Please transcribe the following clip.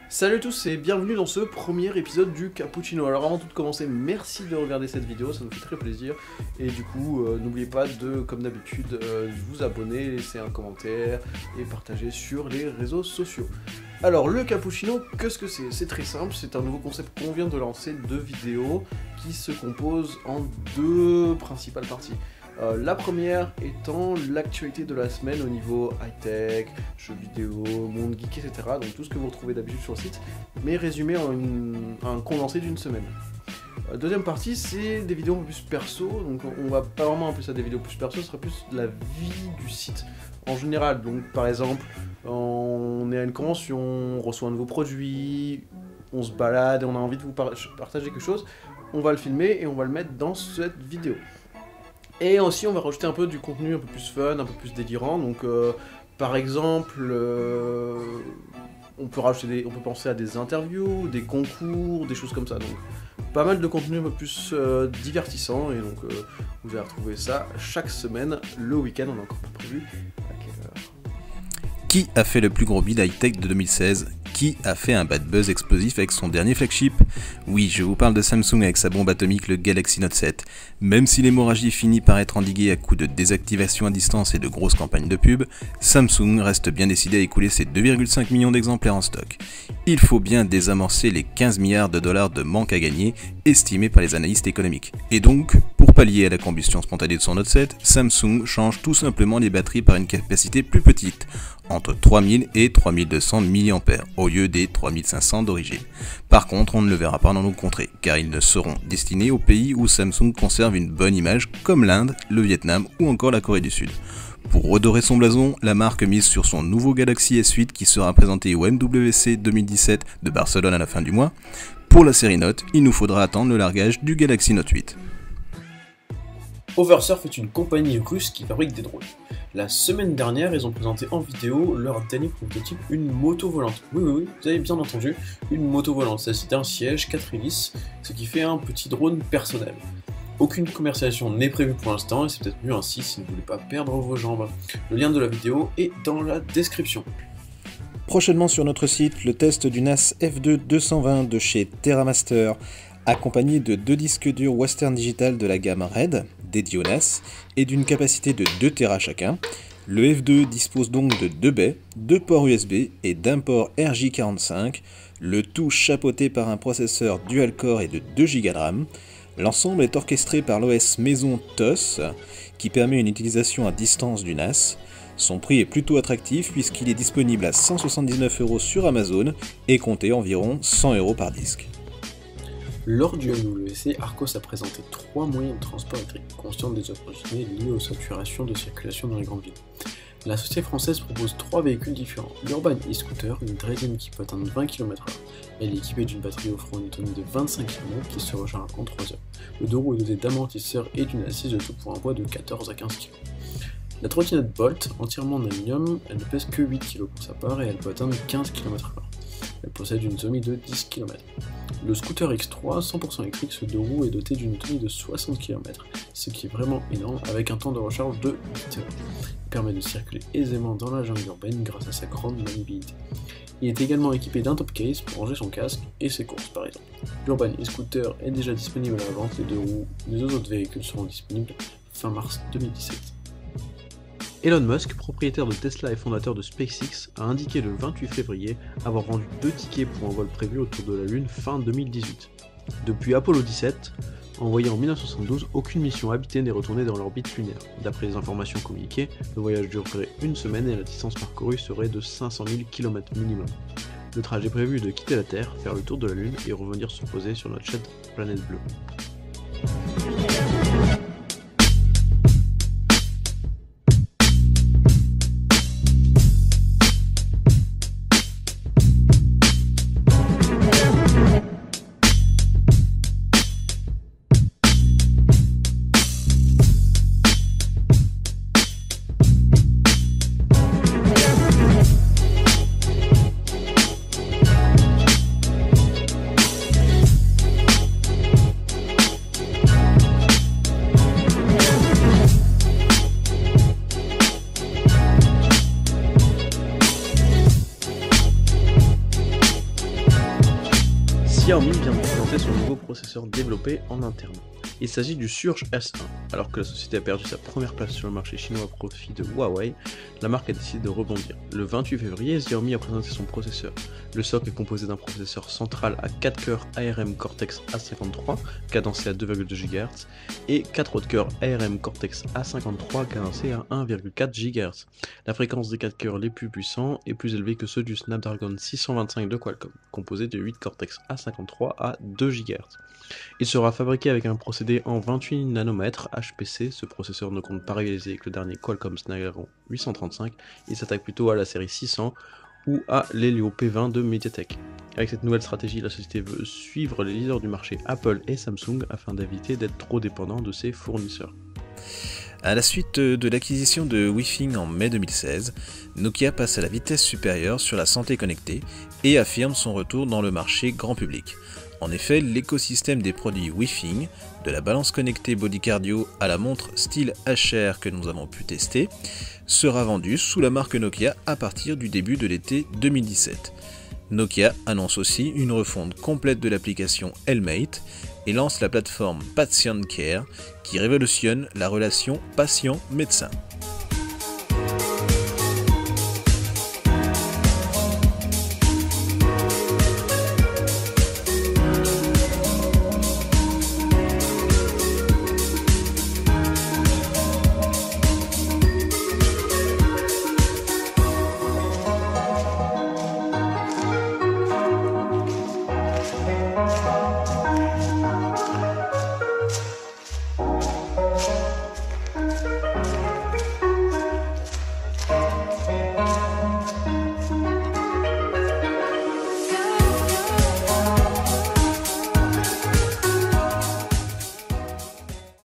Salut à tous et bienvenue dans ce premier épisode du Cappuccino. Alors avant tout de commencer, merci de regarder cette vidéo, ça nous fait très plaisir. Et du coup, n'oubliez pas de, comme d'habitude, vous abonner, laisser un commentaire et partager sur les réseaux sociaux. Alors le Cappuccino, qu'est-ce que c'est? C'est très simple, c'est un nouveau concept qu'on vient de lancer de vidéos qui se composent en deux principales parties. La première étant l'actualité de la semaine au niveau high-tech, jeux vidéo, monde geek, etc. Donc tout ce que vous retrouvez d'habitude sur le site, mais résumé en un condensé d'une semaine. Deuxième partie, c'est des vidéos un peu plus perso, donc on va pas vraiment appeler ça des vidéos plus perso, ce sera plus de la vie du site en général. Donc par exemple, on est à une convention, on reçoit un nouveau produit, on se balade et on a envie de vous partager quelque chose, on va le filmer et on va le mettre dans cette vidéo. Et aussi on va rajouter un peu du contenu un peu plus fun, un peu plus délirant, donc par exemple on peut penser à des interviews, des concours, des choses comme ça, donc pas mal de contenu un peu plus divertissant, et donc vous allez retrouver ça chaque semaine, le week-end, on a encore pas prévu à quelle heure. Qui a fait le plus gros bid high-tech de 2016 ? Qui a fait un bad buzz explosif avec son dernier flagship? Oui, je vous parle de Samsung avec sa bombe atomique, le Galaxy Note 7. Même si l'hémorragie finit par être endiguée à coups de désactivation à distance et de grosses campagnes de pub, Samsung reste bien décidé à écouler ses 2,5 millions d'exemplaires en stock. Il faut bien désamorcer les 15 milliards de dollars de manque à gagner estimés par les analystes économiques. Et donc, pour pallier à la combustion spontanée de son Note 7, Samsung change tout simplement les batteries par une capacité plus petite, entre 3000 et 3200 mAh, au lieu des 3500 d'origine. Par contre, on ne le verra pas dans nos contrées, car ils ne seront destinés aux pays où Samsung conserve une bonne image, comme l'Inde, le Vietnam ou encore la Corée du Sud. Pour redorer son blason, la marque mise sur son nouveau Galaxy S8 qui sera présenté au MWC 2017 de Barcelone à la fin du mois. Pour la série Note, il nous faudra attendre le largage du Galaxy Note 8. Oversurf est une compagnie russe qui fabrique des drones. La semaine dernière, ils ont présenté en vidéo leur dernier prototype, une moto volante. Oui, vous avez bien entendu, une moto volante. Ça, c'est un siège 4 hélices, ce qui fait un petit drone personnel. Aucune commercialisation n'est prévue pour l'instant, et c'est peut-être mieux ainsi si vous ne voulez pas perdre vos jambes. Le lien de la vidéo est dans la description. Prochainement sur notre site, le test du NAS F2 220 de chez TerraMaster, accompagné de 2 disques durs Western Digital de la gamme Red, dédiés au NAS, et d'une capacité de 2 Tera chacun. Le F2 dispose donc de 2 baies, 2 ports USB et d'un port RJ45, le tout chapeauté par un processeur dual-core et de 2 Go de RAM. L'ensemble est orchestré par l'OS maison TOS, qui permet une utilisation à distance du NAS. Son prix est plutôt attractif puisqu'il est disponible à 179 € sur Amazon et comptait environ 100 € par disque. Lors du MWC, Arcos a présenté 3 moyens de transport électrique, conscients des opportunités liées aux saturations de circulation dans les grandes villes. La société française propose 3 véhicules différents. L'Urban e-Scooter, une draisienne qui peut atteindre 20 km/h. Elle est équipée d'une batterie offrant une autonomie de 25 km qui se recharge en 3 heures. Le deux roues est doté d'amortisseurs et d'une assise, de tout pour un poids de 14 à 15 kg. La trottinette Bolt, entièrement en aluminium, elle ne pèse que 8 kg pour sa part et elle peut atteindre 15 km/h. Elle possède une autonomie de 10 km. Le scooter X3, 100% électrique, ce deux roues est doté d'une autonomie de 60 km, ce qui est vraiment énorme, avec un temps de recharge de 8 heures. Il permet de circuler aisément dans la jungle urbaine grâce à sa grande maniabilité. Il est également équipé d'un top case pour ranger son casque et ses courses par exemple. L'Urban e-Scooter est déjà disponible à la vente, les deux autres véhicules seront disponibles fin mars 2017. Elon Musk, propriétaire de Tesla et fondateur de SpaceX, a indiqué le 28 février avoir vendu 2 tickets pour un vol prévu autour de la Lune fin 2018. Depuis Apollo 17, envoyé en 1972, aucune mission habitée n'est retournée dans l'orbite lunaire. D'après les informations communiquées, le voyage durerait une semaine et la distance parcourue serait de 500 000 km minimum. Le trajet prévu est de quitter la Terre, faire le tour de la Lune et revenir se poser sur notre chère planète bleue. Xiaomi vient de présenter son nouveau processeur développé en interne. Il s'agit du Surge S1. Alors que la société a perdu sa première place sur le marché chinois à profit de Huawei, la marque a décidé de rebondir. Le 28 février, Xiaomi a présenté son processeur. Le socle est composé d'un processeur central à 4 cœurs ARM Cortex A53, cadencé à 2,2 GHz, et 4 autres cœurs ARM Cortex A53, cadencés à 1,4 GHz. La fréquence des 4 cœurs les plus puissants est plus élevée que ceux du Snapdragon 625 de Qualcomm, composé de 8 Cortex A53 à 2 GHz. Il sera fabriqué avec un procédé en 28 nanomètres HPC. Ce processeur ne compte pas rivaliser avec le dernier Qualcomm Snapdragon 835, il s'attaque plutôt à la série 600 ou à l'Helio P20 de MediaTek. Avec cette nouvelle stratégie, la société veut suivre les leaders du marché Apple et Samsung afin d'éviter d'être trop dépendant de ses fournisseurs. À la suite de l'acquisition de Wifing en mai 2016, Nokia passe à la vitesse supérieure sur la santé connectée et affirme son retour dans le marché grand public. En effet, l'écosystème des produits Wifing, de la balance connectée Body Cardio à la montre style HR que nous avons pu tester, sera vendu sous la marque Nokia à partir du début de l'été 2017. Nokia annonce aussi une refonte complète de l'application Helmate et lance la plateforme Patient Care qui révolutionne la relation patient-médecin.